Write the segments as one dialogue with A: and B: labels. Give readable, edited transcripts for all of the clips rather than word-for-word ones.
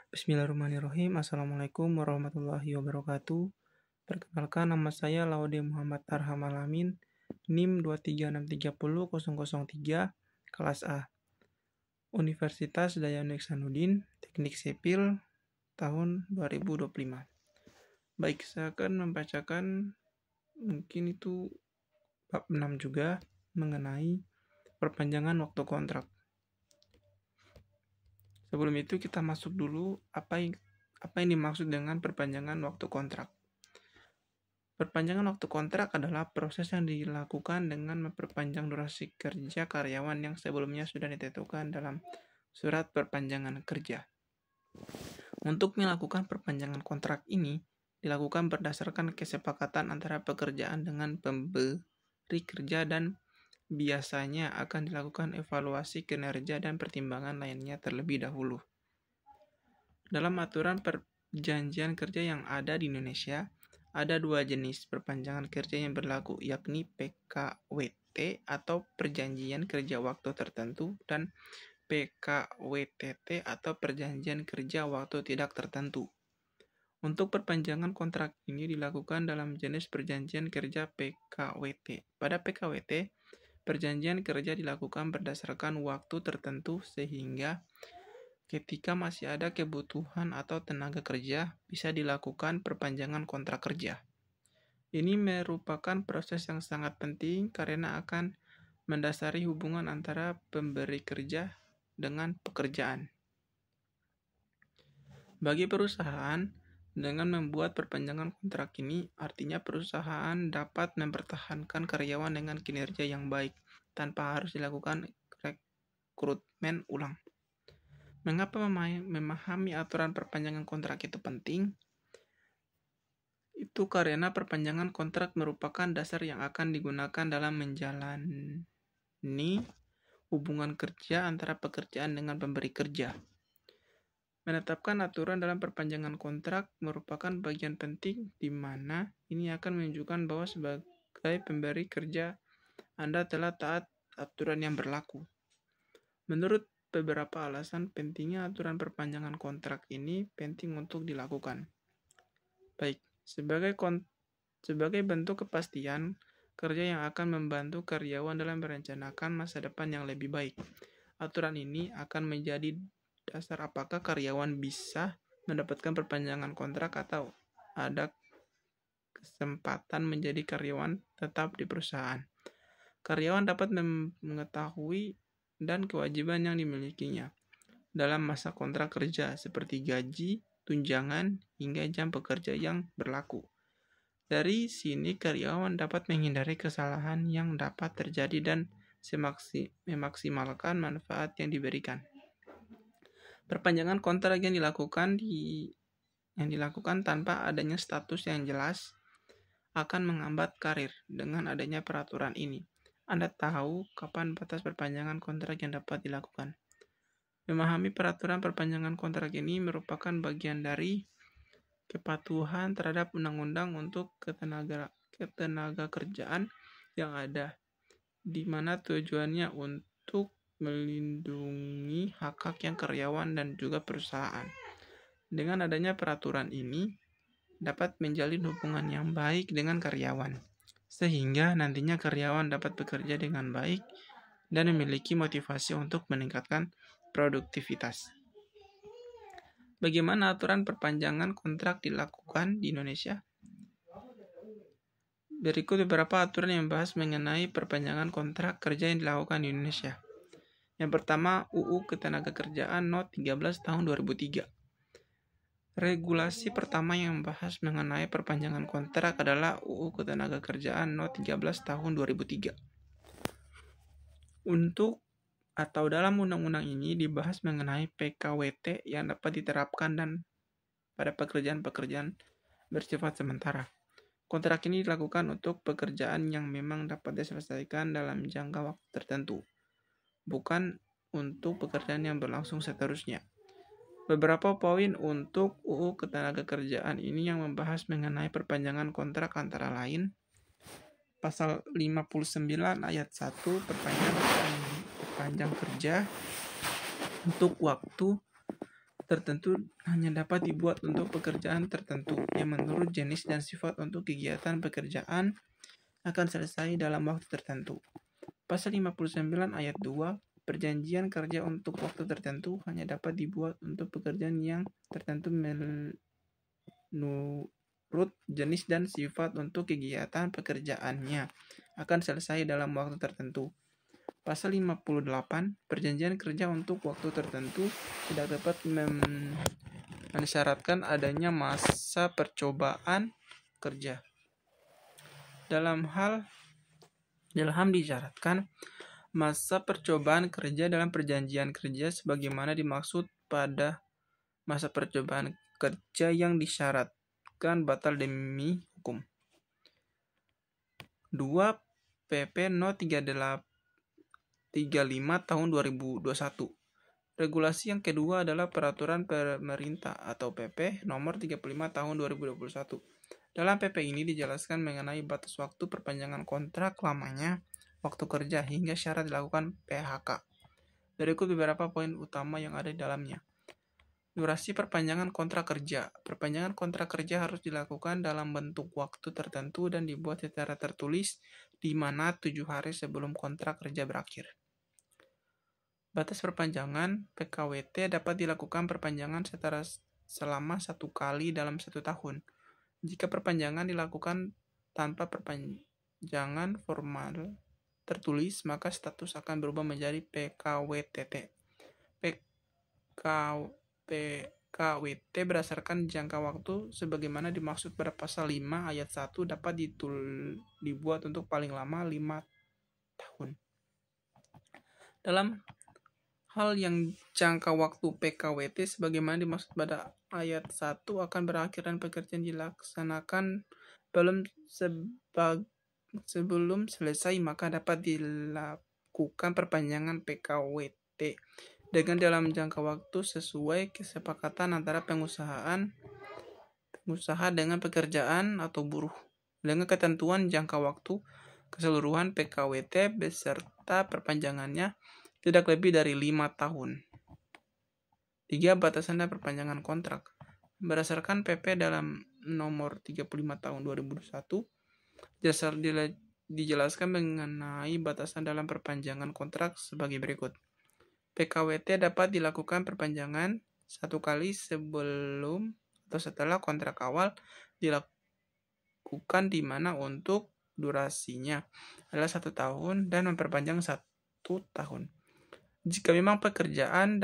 A: Bismillahirrahmanirrahim. Assalamualaikum warahmatullahi wabarakatuh. Perkenalkan, nama saya Laude Muhammad Arham Alamin, NIM 236300003, kelas A. Universitas Dayanu Iksanuddin, Teknik Sipil, tahun 2025. Baik, saya akan membacakan mungkin itu bab 6 juga mengenai perpanjangan waktu kontrak. Sebelum itu kita masuk dulu apa yang dimaksud dengan perpanjangan waktu kontrak. Perpanjangan waktu kontrak adalah proses yang dilakukan dengan memperpanjang durasi kerja karyawan yang sebelumnya sudah ditentukan dalam surat perpanjangan kerja. Untuk melakukan perpanjangan kontrak ini dilakukan berdasarkan kesepakatan antara pekerjaan dengan pemberi kerja dan biasanya akan dilakukan evaluasi kinerja dan pertimbangan lainnya terlebih dahulu. Dalam aturan perjanjian kerja yang ada di Indonesia, ada dua jenis perpanjangan kerja yang berlaku, yakni PKWT atau Perjanjian Kerja Waktu Tertentu dan PKWTT atau Perjanjian Kerja Waktu Tidak Tertentu. Untuk perpanjangan kontrak ini dilakukan dalam jenis perjanjian kerja PKWT. Pada PKWT, perjanjian kerja dilakukan berdasarkan waktu tertentu sehingga ketika masih ada kebutuhan atau tenaga kerja bisa dilakukan perpanjangan kontrak kerja. Ini merupakan proses yang sangat penting karena akan mendasari hubungan antara pemberi kerja dengan pekerjaan. Bagi perusahaan, dengan membuat perpanjangan kontrak ini, artinya perusahaan dapat mempertahankan karyawan dengan kinerja yang baik tanpa harus dilakukan rekrutmen ulang. Mengapa memahami aturan perpanjangan kontrak itu penting? Itu karena perpanjangan kontrak merupakan dasar yang akan digunakan dalam menjalani hubungan kerja antara pekerjaan dengan pemberi kerja. Menetapkan aturan dalam perpanjangan kontrak merupakan bagian penting di mana ini akan menunjukkan bahwa sebagai pemberi kerja Anda telah taat aturan yang berlaku. Menurut beberapa alasan pentingnya aturan perpanjangan kontrak ini penting untuk dilakukan. Baik, sebagai bentuk kepastian kerja yang akan membantu karyawan dalam merencanakan masa depan yang lebih baik. Aturan ini akan menjadi dasar apakah karyawan bisa mendapatkan perpanjangan kontrak atau ada kesempatan menjadi karyawan tetap di perusahaan. Karyawan dapat mengetahui dan kewajiban yang dimilikinya dalam masa kontrak kerja seperti gaji, tunjangan, hingga jam bekerja yang berlaku. Dari sini karyawan dapat menghindari kesalahan yang dapat terjadi dan memaksimalkan manfaat yang diberikan. Perpanjangan kontrak yang dilakukan tanpa adanya status yang jelas akan menghambat karir. Dengan adanya peraturan ini, Anda tahu kapan batas perpanjangan kontrak yang dapat dilakukan. Memahami peraturan perpanjangan kontrak ini merupakan bagian dari kepatuhan terhadap undang-undang untuk ketenaga kerjaan yang ada, di mana tujuannya untuk melindungi hak-hak yang karyawan dan juga perusahaan. Dengan adanya peraturan ini, dapat menjalin hubungan yang baik dengan karyawan, sehingga nantinya karyawan dapat bekerja dengan baik dan memiliki motivasi untuk meningkatkan produktivitas. Bagaimana aturan perpanjangan kontrak dilakukan di Indonesia? Berikut beberapa aturan yang membahas mengenai perpanjangan kontrak kerja yang dilakukan di Indonesia. Yang pertama, UU Ketenagakerjaan No. 13 tahun 2003. Regulasi pertama yang membahas mengenai perpanjangan kontrak adalah UU Ketenagakerjaan No. 13 tahun 2003. Dalam undang-undang ini dibahas mengenai PKWT yang dapat diterapkan dan pada pekerjaan-pekerjaan bersifat sementara. Kontrak ini dilakukan untuk pekerjaan yang memang dapat diselesaikan dalam jangka waktu tertentu, bukan untuk pekerjaan yang berlangsung seterusnya. Beberapa poin untuk UU Ketenagakerjaan ini yang membahas mengenai perpanjangan kontrak antara lain Pasal 59 ayat 1 perpanjang kerja untuk waktu tertentu hanya dapat dibuat untuk pekerjaan tertentu yang menurut jenis dan sifat untuk kegiatan pekerjaan akan selesai dalam waktu tertentu. Pasal 59 ayat 2, perjanjian kerja untuk waktu tertentu hanya dapat dibuat untuk pekerjaan yang tertentu menurut jenis dan sifat untuk kegiatan pekerjaannya akan selesai dalam waktu tertentu. Pasal 58, perjanjian kerja untuk waktu tertentu tidak dapat mensyaratkan adanya masa percobaan kerja. Dalam hal disyaratkan masa percobaan kerja dalam perjanjian kerja sebagaimana dimaksud pada masa percobaan kerja yang disyaratkan batal demi hukum. 2. PP No 35 tahun 2021. Regulasi yang kedua adalah Peraturan Pemerintah atau PP nomor 35 tahun 2021. Dalam PP ini dijelaskan mengenai batas waktu perpanjangan kontrak lamanya waktu kerja hingga syarat dilakukan PHK. Berikut beberapa poin utama yang ada di dalamnya. Durasi perpanjangan kontrak kerja. Perpanjangan kontrak kerja harus dilakukan dalam bentuk waktu tertentu dan dibuat secara tertulis di mana 7 hari sebelum kontrak kerja berakhir. Batas perpanjangan PKWT dapat dilakukan perpanjangan selama 1 kali dalam 1 tahun. Jika perpanjangan dilakukan tanpa perpanjangan formal tertulis, maka status akan berubah menjadi PKWTT. PKWT berdasarkan jangka waktu sebagaimana dimaksud pada pasal 5 ayat 1 dapat dibuat untuk paling lama 5 tahun. Dalam hal yang jangka waktu PKWT sebagaimana dimaksud pada ayat 1 akan berakhir dan pekerjaan dilaksanakan sebelum selesai, maka dapat dilakukan perpanjangan PKWT dengan dalam jangka waktu sesuai kesepakatan antara pengusaha dengan pekerjaan atau buruh. Dengan ketentuan jangka waktu keseluruhan PKWT beserta perpanjangannya tidak lebih dari 5 tahun. 3. Batasan dan perpanjangan kontrak. Berdasarkan PP dalam nomor 35 tahun 2021, dijelaskan mengenai batasan dalam perpanjangan kontrak sebagai berikut. PKWT dapat dilakukan perpanjangan 1 kali sebelum atau setelah kontrak awal dilakukan di mana untuk durasinya adalah 1 tahun dan memperpanjang 1 tahun. Jika memang pekerjaan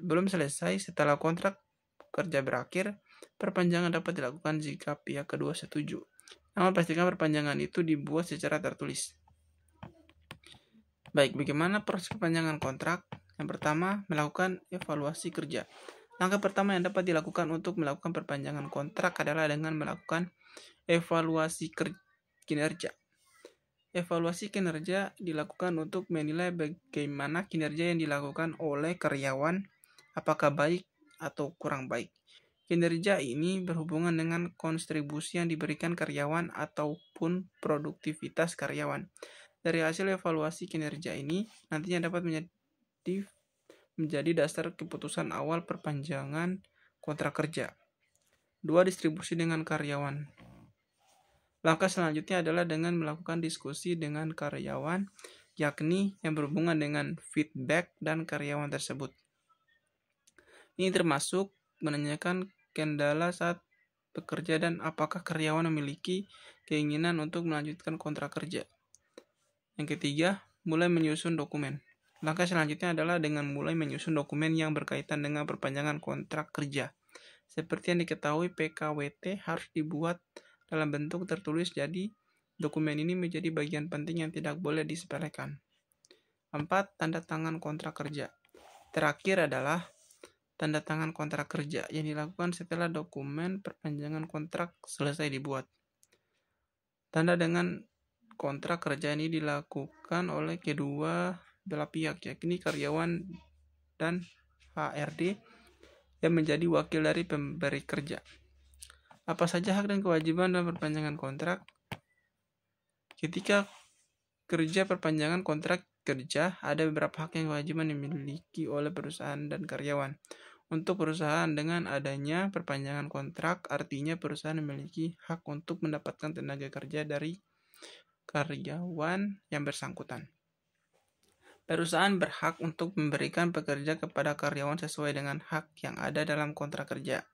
A: belum selesai setelah kontrak kerja berakhir, perpanjangan dapat dilakukan jika pihak kedua setuju. Namun pastikan perpanjangan itu dibuat secara tertulis. Baik, bagaimana proses perpanjangan kontrak? Yang pertama, melakukan evaluasi kerja. Langkah pertama yang dapat dilakukan untuk melakukan perpanjangan kontrak adalah dengan melakukan evaluasi kinerja. Evaluasi kinerja dilakukan untuk menilai bagaimana kinerja yang dilakukan oleh karyawan, apakah baik atau kurang baik. Kinerja ini berhubungan dengan kontribusi yang diberikan karyawan ataupun produktivitas karyawan. Dari hasil evaluasi kinerja ini nantinya dapat menjadi dasar keputusan awal perpanjangan kontrak kerja. 2. Distribusi dengan karyawan. Langkah selanjutnya adalah dengan melakukan diskusi dengan karyawan, yakni yang berhubungan dengan feedback dan karyawan tersebut. Ini termasuk menanyakan kendala saat bekerja dan apakah karyawan memiliki keinginan untuk melanjutkan kontrak kerja. Yang ketiga, mulai menyusun dokumen. Langkah selanjutnya adalah dengan mulai menyusun dokumen yang berkaitan dengan perpanjangan kontrak kerja. Seperti yang diketahui, PKWT harus dibuat dalam bentuk tertulis, jadi dokumen ini menjadi bagian penting yang tidak boleh disepelekan. 4. Tanda tangan kontrak kerja. Terakhir adalah tanda tangan kontrak kerja yang dilakukan setelah dokumen perpanjangan kontrak selesai dibuat. Tanda dengan kontrak kerja ini dilakukan oleh kedua belah pihak, yakni karyawan dan HRD yang menjadi wakil dari pemberi kerja. Apa saja hak dan kewajiban dalam perpanjangan kontrak? Ketika kerja perpanjangan kontrak kerja, ada beberapa hak dan kewajiban yang dimiliki oleh perusahaan dan karyawan. Untuk perusahaan, dengan adanya perpanjangan kontrak, artinya perusahaan memiliki hak untuk mendapatkan tenaga kerja dari karyawan yang bersangkutan. Perusahaan berhak untuk memberikan pekerja kepada karyawan sesuai dengan hak yang ada dalam kontrak kerja.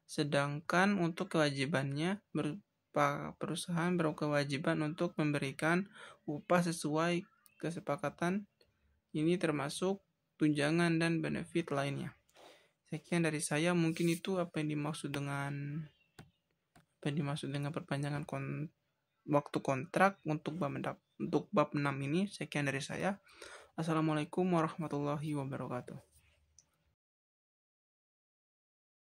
A: Sedangkan untuk kewajibannya, perusahaan berkewajiban untuk memberikan upah sesuai kesepakatan. Ini termasuk tunjangan dan benefit lainnya. Sekian dari saya, mungkin itu apa yang dimaksud dengan perpanjangan waktu kontrak untuk bab 6 ini. Sekian dari saya. Assalamualaikum warahmatullahi wabarakatuh.